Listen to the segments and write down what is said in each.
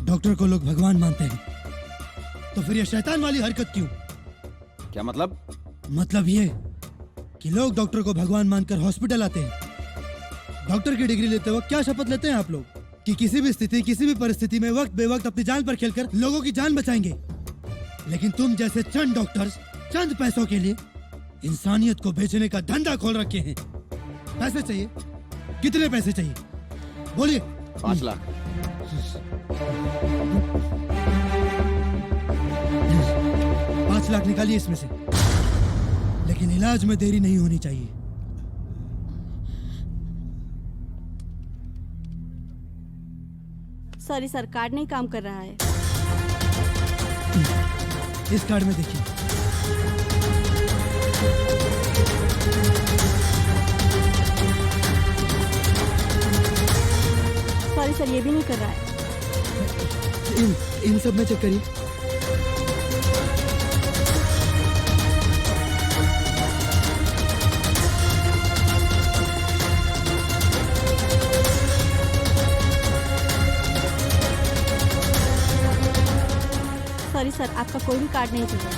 Doctor को लोग भगवान मानते हैं, तो फिर ये शैतान वाली हरकत क्यों? क्या मतलब? मतलब ये कि लोग डॉक्टर को भगवान मानकर हॉस्पिटल आते हैं। डॉक्टर की डिग्री लेते वक्त क्या शपथ लेते हैं आप लोग कि किसी भी स्थिति, किसी भी परिस्थिति में वक्त बेवक्त अपनी जान पर खेलकर लोगों की जान बचाएंगे। लेकिन तुम जैसे चंद डॉक्टर्स चंद पैसों के लिए इंसानियत को बेचने का धंधा खोल रखे हैं। पैसे चाहिए? कितने पैसे चाहिए बोलिए? 5 लाख। 5 लाख निकालिए इसमें से, लेकिन इलाज में देरी नहीं होनी चाहिए। सॉरी सर, कार्ड नहीं काम कर रहा है। इस कार्ड में देखिए। सॉरी सर, ये भी नहीं कर रहा है। इन सब में चेक करिए। सॉरी सर, आपका कोई भी कार्ड नहीं चल रहा।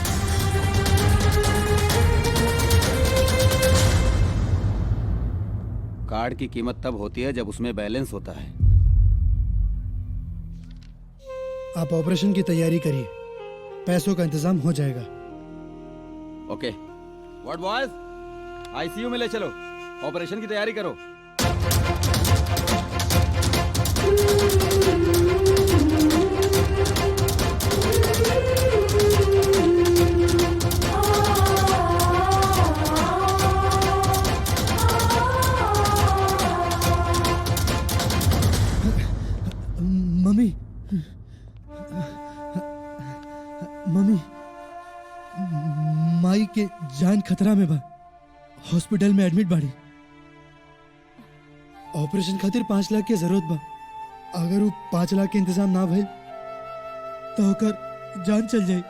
कार्ड की कीमत तब होती है जब उसमें बैलेंस होता है। आप ऑपरेशन की तैयारी करिए, पैसों का इंतजाम हो जाएगा। ओके। व्हाट बॉयज, आईसीयू में ले चलो, ऑपरेशन की तैयारी करो। मम्मी, मम्मी, माई के जान खतरा में बा, हॉस्पिटल में एडमिट बाड़ी। ऑपरेशन खातिर 5 लाख की जरूरत बा। अगर वो 5 लाख के इंतजाम ना भइल तो ओकर जान चल जाई।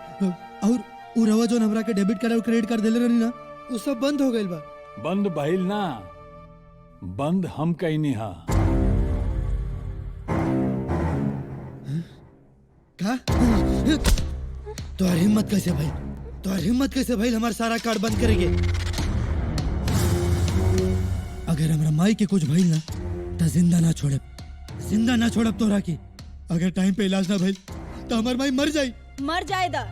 और उ रवा जो हमरा के डेबिट कार्ड और क्रेडिट कार्ड देले रहनी ना, वो सब बंद हो गइल बा। बंद भइल ना, बंद हम कहीं हा। का? तोहर हिम्मत कैसे भाई? तोहर हिम्मत कैसे भाई हमारा सारा कार्ड बंद करेंगे? अगर हमरा माई के कुछ भइल ना तो जिंदा ना छोड़ब तोहरा की। अगर टाइम पे इलाज ना भइल तो हमार माई मर जाई। मर जाएगा।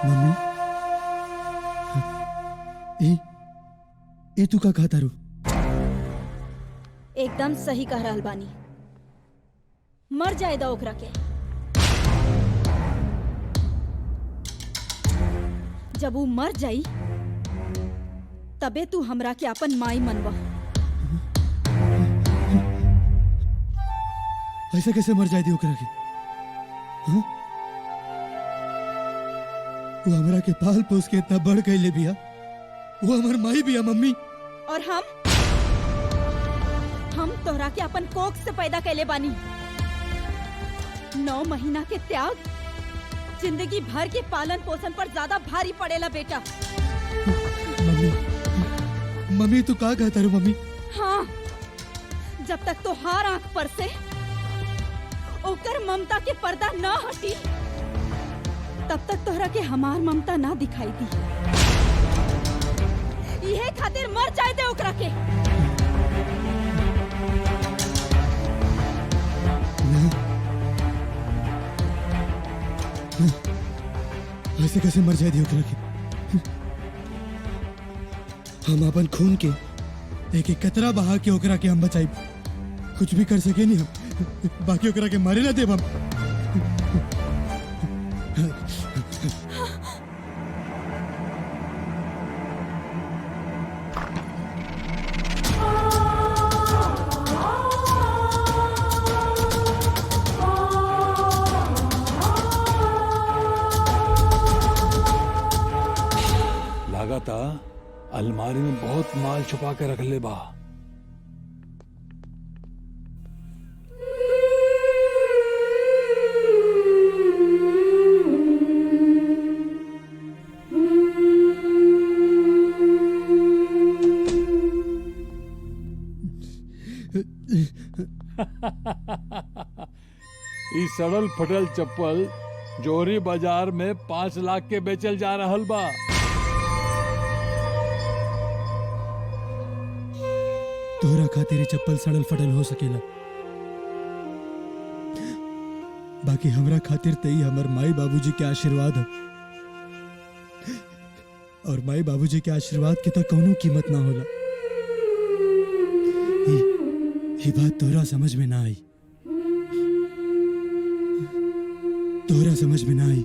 मम्मी, ए तू का खाता रू? एकदम सही कह रहल बानी। मर जाएगा ओकरा के। जब वो मर जाई तबे तू हमरा के अपन माई मनवा। ऐसे कैसे मर जाए दी ओकरा के? हाँ? वो हमरा के पाल पोस के इतना बढ़ गई ले बिया। वो हमार माई बिया मम्मी। और हम तोहरा के अपन कोख से पैदा कैले बानी। 9 महीना के त्याग जिंदगी भर के पालन पोषण पर ज्यादा भारी पड़ेला बेटा। मम्मी तू का कहता रू मम्मी? हाँ, जब तक तो हार आंख पर से ओकर ममता के पर्दा ना हटी तब तक तोहरा के हमार ममता ना दिखाई दी। इहे खातिर मर जाए दे ओकरा के। ऐसे कैसे मर जाए दी ओकरा के? हम अपन खून के एक एक कतरा बहा के ओकरा के हम बचाई। कुछ भी कर सके नहीं हम। बाकी ओकरा के मारे ना देब हम। लागता अलमारी में बहुत माल छुपा के रख ले बा। ई सड़ल फटल चप्पल जोहरी बाजार में 5 लाख के बेचल जा रहल बा। तोहरा खातिर ये चप्पल सड़ल फटल हो सकेला, बाकी हमरा खातिर तई हमर माई बाबूजी के आशीर्वाद है, और माई बाबूजी के आशीर्वाद के तो कौनो कीमत ना होला। ये बात तोहरा समझ में ना आई, तोहरा समझ में ना आई।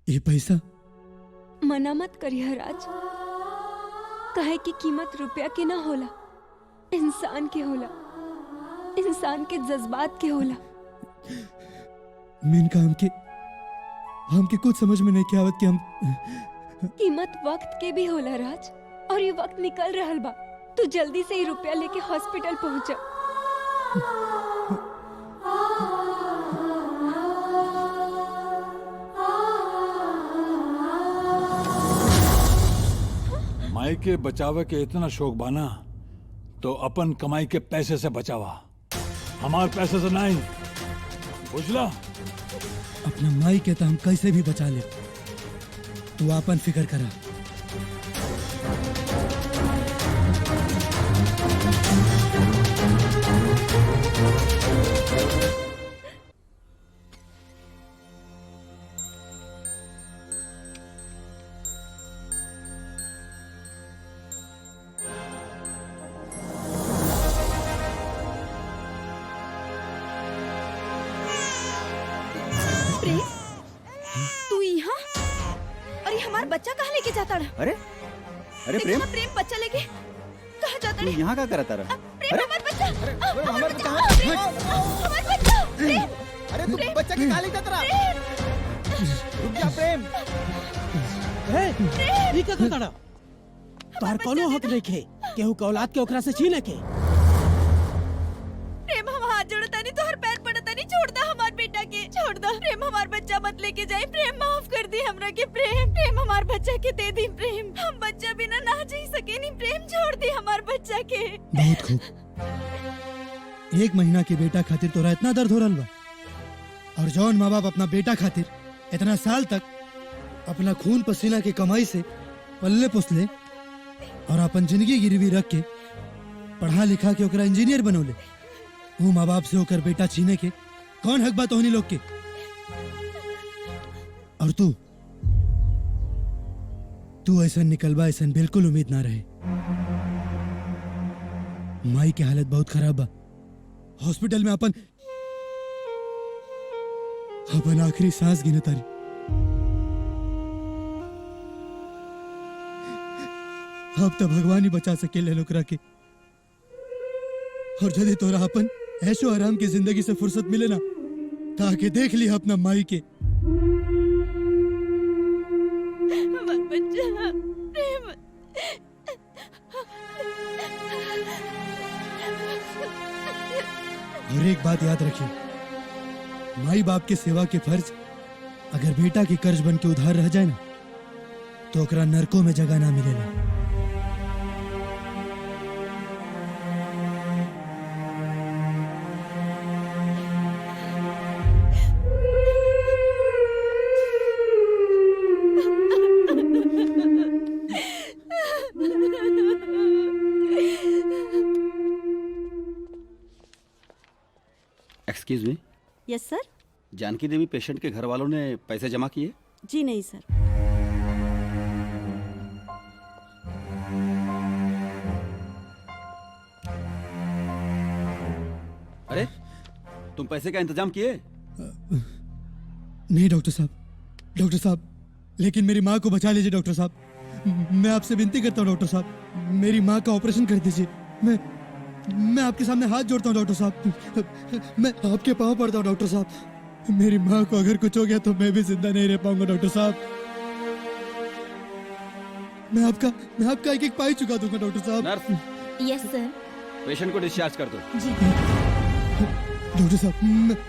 ये पैसा मना मत करिए राज, काहे की कीमत रुपया के ना होला, इंसान के होला, इंसान के जज्बात के होला। मेनका हमके कुछ समझ में नहीं के आवत कि हम कीमत वक्त के भी होला राज, और ये वक्त निकल रहल बा। तू जल्दी से ही रुपया लेके हॉस्पिटल पहुंच। माई के बचावे के इतना शौक बाना तो अपन कमाई के पैसे से बचावा, हमार पैसे से नहीं, बुझला? अपना माई के तो हम कैसे भी बचा ले, तू अपन फिक्र करा। प्रेम, तू यहाँ? अरे हमारा बच्चा कहाँ लेके जाता है? अरे अरे देखो प्रेम, ना, प्रेम बच्चा लेके कहाँ जाता तू है? यहाँ क्या करता रहा? प्रेम हमारा बच्चा, हमारा बच्चा, हमारा बच्चा, प्रेम, अरे तू बच्चा के कहाँ ले जाता रहा? रुक जा प्रेम। ई का करता तोहर कोनो हक नइखे केहू के औलाद के ओकरा से छीने के। प्रेम हम हाथ जोड़ता नहीं, तोहर पैर पड़ता नहीं, छोड़ दा हमार बेटा के, छोड़ दा। प्रेम हमार बच्चा मत लेके जाए, प्रेम माफ कर दी हमरा के। प्रेम, प्रेम हमार बच्चा के दे दी। प्रेम, हम बच्चा बिना ना जी सके नहीं। प्रेम छोड़ दी हमार बच्चा के। बहुत खूब। 1 महीना के बेटा खातिर तोरा इतना दर्द हो रहा बा, और जौन माँ बाप अपना बेटा खातिर इतना साल तक अपना खून पसीना की कमाई से पल्ले पुसले और अपन जिंदगी गिरवी रख के पढ़ा लिखा के ओकरा इंजीनियर बनौले, वो माँ बाप से होकर बेटा छीने के कौन हक बात होनी लोग के? और तू ऐसा निकलवा, ऐसा बिल्कुल उम्मीद ना रहे। माई की हालत बहुत खराब बा, हॉस्पिटल में अपन आखिरी सांस गिने तारी। अब तो भगवान ही बचा सके ले लोकरा के, और यदि तोरा अपन ऐशो आराम की जिंदगी से फुर्सत मिले ना, ताकि देख लिया अपना माई के। हमार बच्चा प्रेम, और एक बात याद रखिए, माई बाप के सेवा के फर्ज अगर बेटा की कर्ज बन के उधार रह जाए ना, तो ओकरा नरकों में जगह ना मिलेला। एक्सक्यूज मी, यस सर। जानकी देवी पेशेंट के घर वालों ने पैसे जमा किए? जी नहीं सर। तुम पैसे का इंतजाम किए? नहीं डॉक्टर साहब, लेकिन मेरी माँ को बचा लीजिए डॉक्टर साहब। मैं आपसे विनती करता हूँ डॉक्टर साहब, मेरी माँ का ऑपरेशन कर दीजिए। मैं आपके सामने हाथ जोड़ता हूँ डॉक्टर साहब, मैं आपके पाँव पड़ता हूँ डॉक्टर साहब। मेरी माँ को अगर कुछ हो गया तो मैं भी जिंदा नहीं रह पाऊंगा डॉक्टर साहब। मैं आपका एक एक पाई चुका दूंगा डॉक्टर साहब। नर्स, यस सर। पेशेंट को डिस्चार्ज कर दो। जी। डॉक्टर साहब,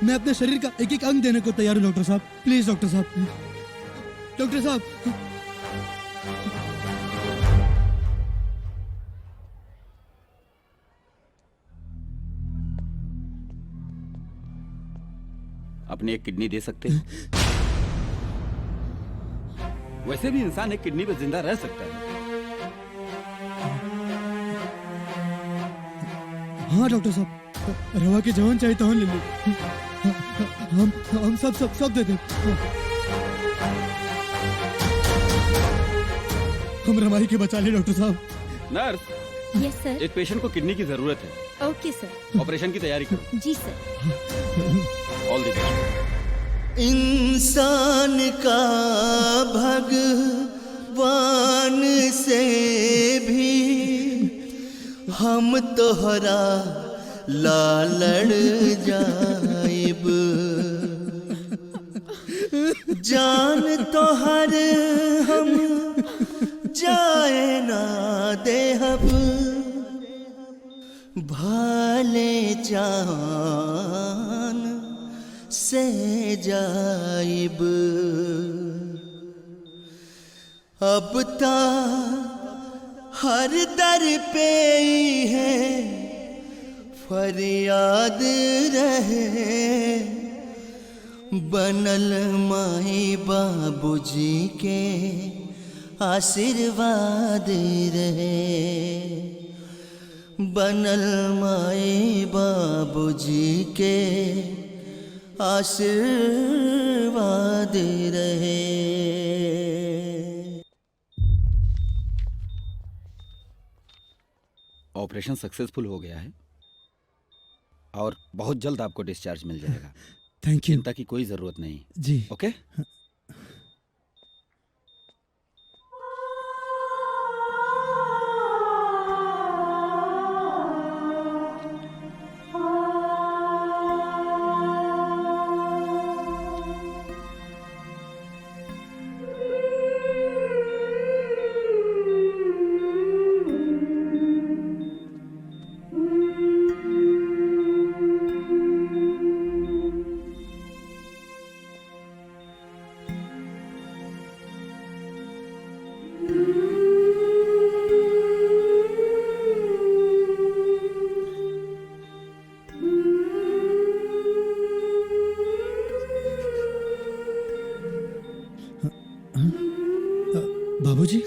मैं अपने शरीर का एक एक अंग देने को तैयार हूँ डॉक्टर साहब। प्लीज डॉक्टर साहब, डॉक्टर साहब। अपनी एक किडनी दे सकते हैं? वैसे भी इंसान एक किडनी पे जिंदा रह सकता है। हाँ डॉक्टर साहब, रवा के जवान चाहिए तो हम ले लो। हम सब दे दें। हम रवाई के बचा ले डॉक्टर साहब। नर्स, यस सर। एक पेशेंट को किडनी की जरूरत है। ओके सर। ऑपरेशन की तैयारी करो। जी सर। ऑल द बेस्ट। इंसान का भगवान से भी हम तोहरा लालड़ जाइब, जान तोहर हम जाए ना देहब, भाले जान से जाइब। अब ता हर दर पे ही है फरियाद रहे, बनल माई बाबूजी के आशीर्वाद रहे, बनल माई बाबूजी के आशीर्वाद रहे। ऑपरेशन सक्सेसफुल हो गया है और बहुत जल्द आपको डिस्चार्ज मिल जाएगा। Thank you. चिंता की कोई जरूरत नहीं। जी। ओके? बाबूजी,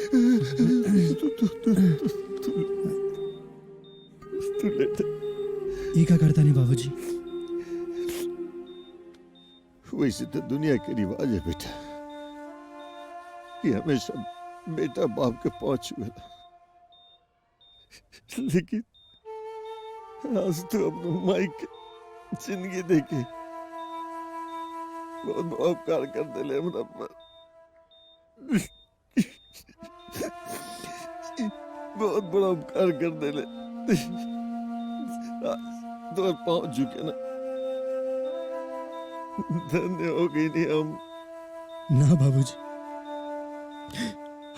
ये क्या करता नहीं बाबूजी? वैसे तो दुनिया के रिवाज है बेटा, ये हमेशा बेटा बाप के पांव छुएला, लेकिन आज तो अपने माई के जिंदगी देखे बहुत बड़ा उपकार कर दिले हमरा पर। बहुत बड़ा उपकार कर दिले। तो पाँव झुके ना, धन्य हो गई नहीं हम। ना बाबूजी,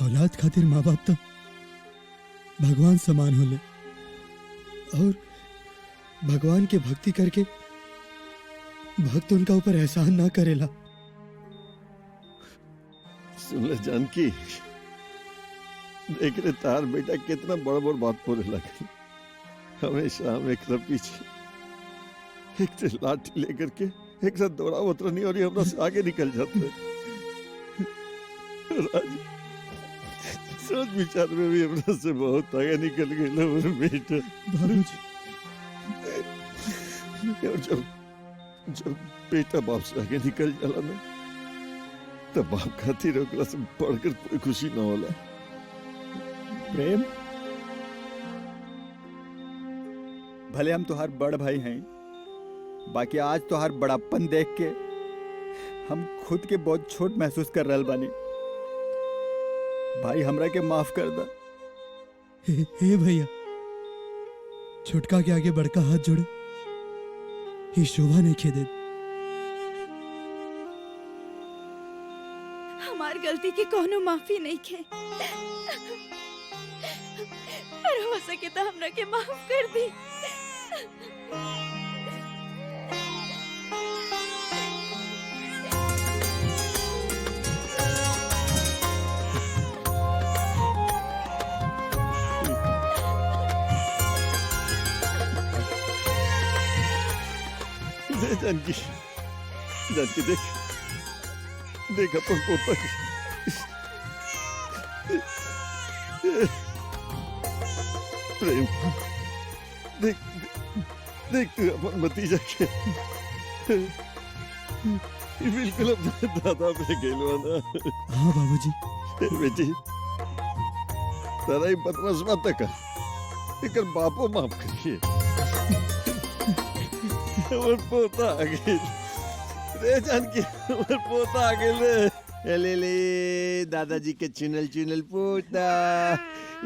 औलाद खातिर माँ बाप तो भगवान समान होले, और भगवान के भक्ति करके भक्त उनका ऊपर एहसान ना करेला। सुन ले जानकी, देख ले तार बेटा कितना बड़ बड़ बात बोले लगे। हमेशा हम एक पीछे एक से लाठी लेकर के एक साथ दौड़ा उतरनी और ये हमरा से आगे निकल जाते। आज सोच विचार में भी हमरा से बहुत आगे निकल गए मेरे बेटा। बाबूजी, और जब बेटा बाप से आगे निकल जाला ना, तब बाप खातिर ओकरा से बढ़कर कोई खुशी ना होला। प्रेम, भले हम तुहार बड़ भाई हैं, बाकी आज तो हर बड़प्पन देख के हम खुद के बहुत छोट महसूस कर रहल बानी। भाई हमरा के माफ कर दा। हे भैया, छोटका के आगे बड़का हाथ जोड़े ही शोभा नहीं खेदे। हमार गलती की कोनो माफी नहीं खे, पर हो सके तो हमरा के माफ कर दी। जानकी, जानकी देख, देख अपन पोता प्रेम, देख देख तू अपन भतीजा के बिल्कुल अपने दादा पे गेलो ना। हाँ बाबूजी। बेटी तारा ही बदमाश मत कर, एकर बापो माफ करिए। हमर पोता आ गेल रे जानकी, हमर पोता आ गेल रे। ले ले दादाजी के चुनल चुनल पोता,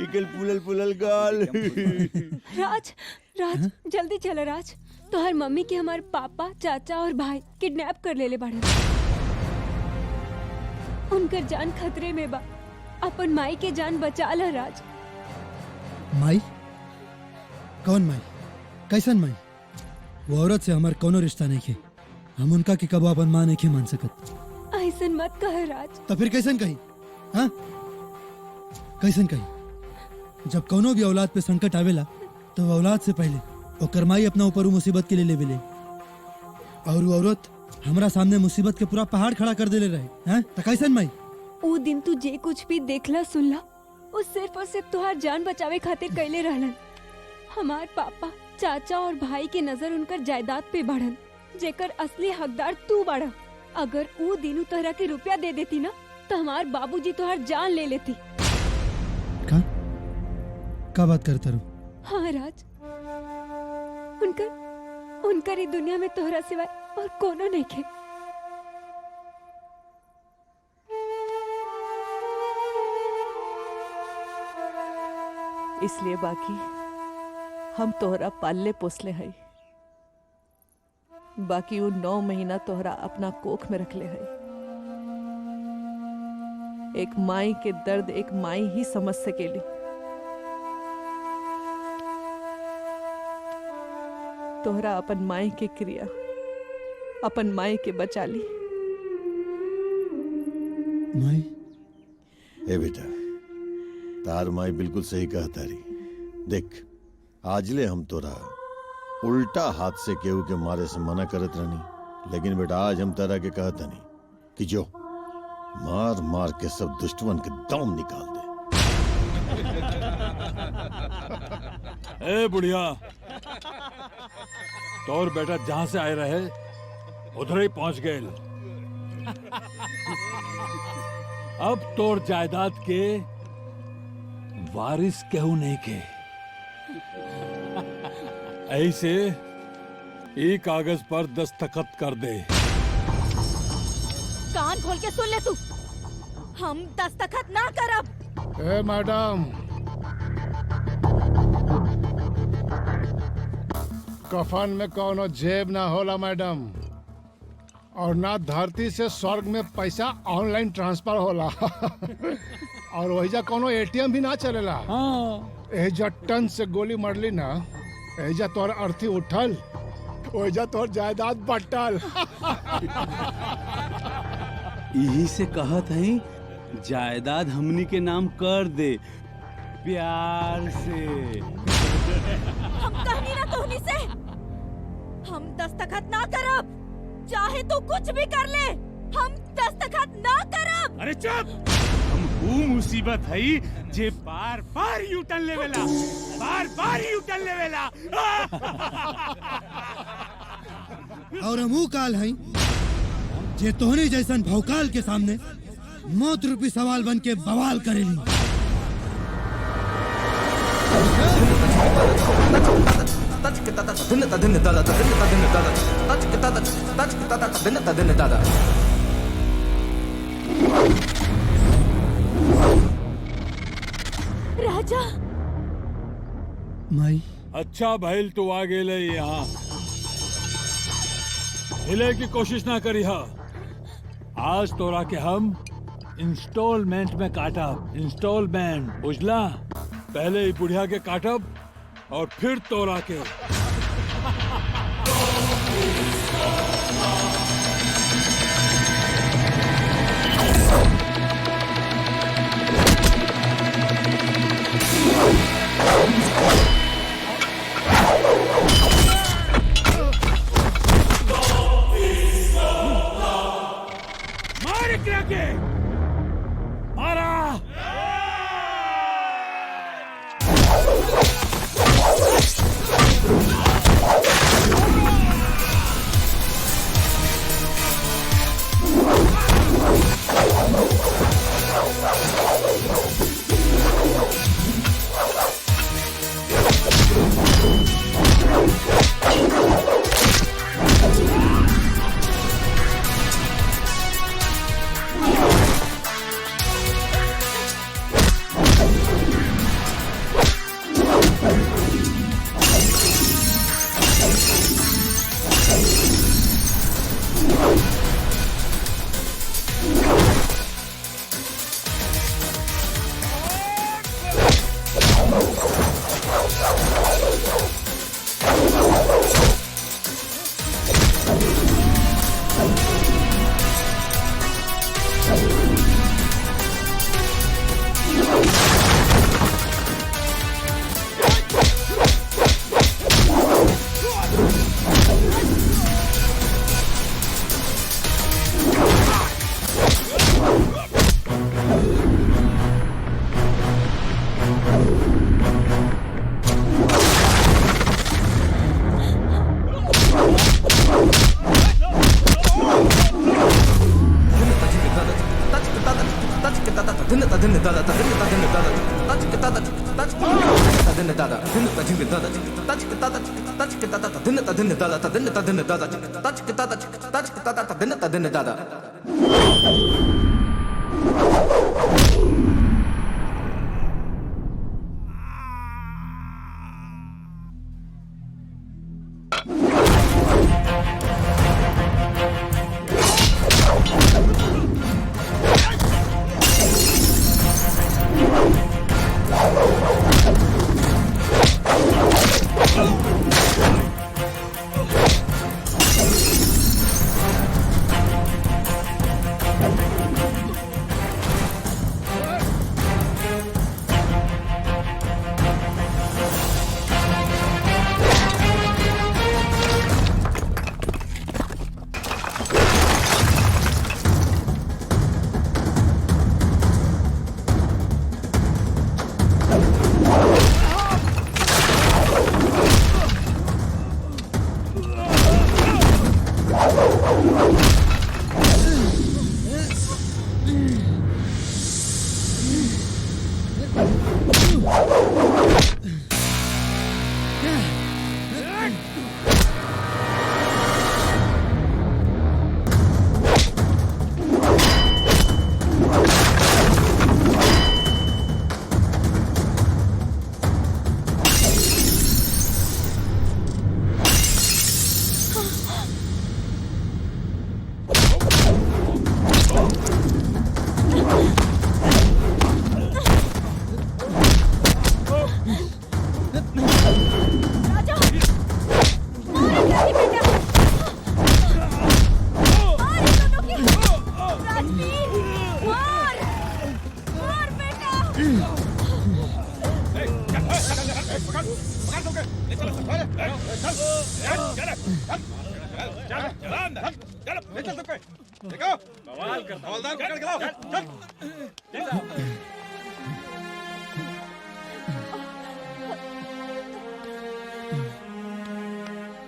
इकल पुलल पुलल गाल। राज, राज जल्दी चलो राज। तो हर मम्मी के हमारे पापा, चाचा और भाई किडनैप कर ले बाड़े। उनकर जान खतरे में बा। अपन माई के जान बचा ला राज। माई? कौन माई? कैसन माई? वो औरत से हमार कोनो रिश्ता नहीं खे। हम उनका के कबो अपन माँ नहीं खे मान सकत। ऐसन मत कह राज। तो फिर कैसन कही? हाँ, कैसन कही? जब कोनो भी औलाद पे संकट आवेला तो वो औलाद से पहले ओकर माई अपना ऊपर वो मुसीबत के लिए लेवेले, और वो औरत हमरा सामने मुसीबत के पूरा पहाड़ खड़ा कर देले रहे। हैं तो कैसन माई? वो दिन तू जे कुछ भी देखला सुनला, वो सिर्फ और सिर्फ तुहार जान बचावे खातिर कैले रहलन। हमार पापा, चाचा और भाई की नजर उनकर जायदाद पे बढ़न, जेकर असली हकदार तू बाड़ा। अगर वो दिन तोहरा के रुपया दे देती ना, तो हमार बाबूजी तोहर जान ले लेती। का बात करता रू? हाँ राज, उनकर ही दुनिया में तोहरा सिवाय और कोनो नहीं खे। इसलिए बाकी हम तोहरा पालले पोसले हई, बाकी वो 9 महीना तोहरा अपना कोख में रखले हई। एक माई के दर्द एक माई ही समझ सकेली। तोहरा अपन माई के क्रिया, अपन माई के बचा ली। माई? ए बेटा, तार माई बिल्कुल सही कहा तारी। देख, आजले हम तोरा उल्टा हाथ से केहू के मारे से मना करत रहनी, लेकिन बेटा आज हम तारा के कहत नहीं कि जो मार मार के सब दुश्मन के दम निकाल दे। ए बुढ़िया, तोर बेटा जहां से आए रहे उधर ही पहुंच गए। अब तोर जायदाद के वारिस केहू नहीं के। ऐसे एक कागज पर दस्तखत कर दे। कान खोल के सुन ले तू, हम दस्तखत ना करब। ए मैडम, कफन में कोनो जेब ना होला मैडम, और ना धरती से स्वर्ग में पैसा ऑनलाइन ट्रांसफर होला। और वहीजा कोनो एटीएम भी ना चलेला। एजा टन से गोली मरली ना, एजा तोर अर्थी उठल, ओजा तोर जायदाद बटल। यही से कहत है जायदाद हमनी के नाम कर दे, प्यार से। हम कहनी ना तोहनी से, हम दस्तखत ना करब, चाहे तू कुछ भी कर ले, हम दस्तखत ना करब। अरे चुप! हम वो मुसीबत है जे बार बार यूटर्न लेवेला, बार बार यूटर्न लेवेला। और हम काल हैं जे तोहनी जैसन भौकाल के सामने मौत रूपी सवाल बन के बवाल करेली। राजा माई अच्छा भैल तू आ गेले यहाँ हिले की कोशिश ना करी हा आज तोरा के हम इंस्टॉलमेंट में काटब इंस्टॉलमेंट बुझला पहले ही बुढ़िया के काटब और फिर तोरा के मार के मारा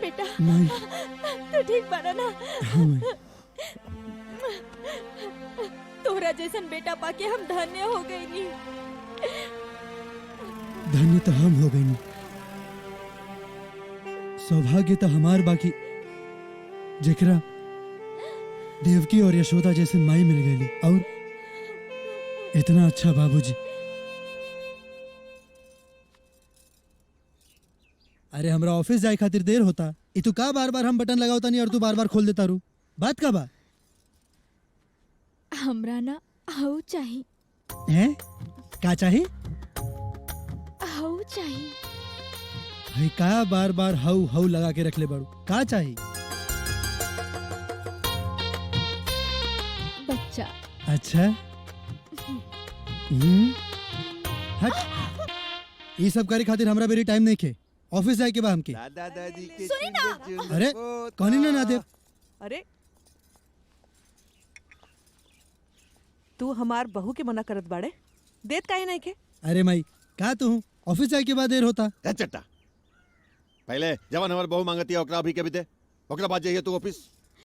बेटा माई तू ठीक बारा ना हाँ माई तोहरा जैसन बेटा पाके हम धन्य हो गई नी धन्य तो हम हो गए नहीं सौभाग्य तो हमार बाकी जेकरा देवकी और यशोदा जैसे माई मिल गई और इतना अच्छा बाबूजी। अरे हमरा ऑफिस जाए खातिर देर होता, ये तू का बार बार हम बटन लगावता नहीं और तू बार बार खोल देता रू, बात का बा? हमरा ना हऊ चाही, हैं? का चाहिए? हऊ चाही। भाई का बार बार हऊ हऊ लगा के रख ले बाड़ू, का चाहिए? बच्चा। अच्छा हट, ये सब करे खातिर हमरा बेरी टाइम नहीं खे, ऑफिस जाए के बा हमके। दादा दादी के सुनी ना। अरे कौन ना ना दे, अरे तू हमार बहू के मना करत बाड़े, देत काहे नहीं के? अरे माई का तू ऑफिस जाए के बाद देर होता। चट्टा पहले जवान हमार बहु मांगती है ओकरा अभी के भी दे, ओकरा बाद जाइए तू ऑफिस।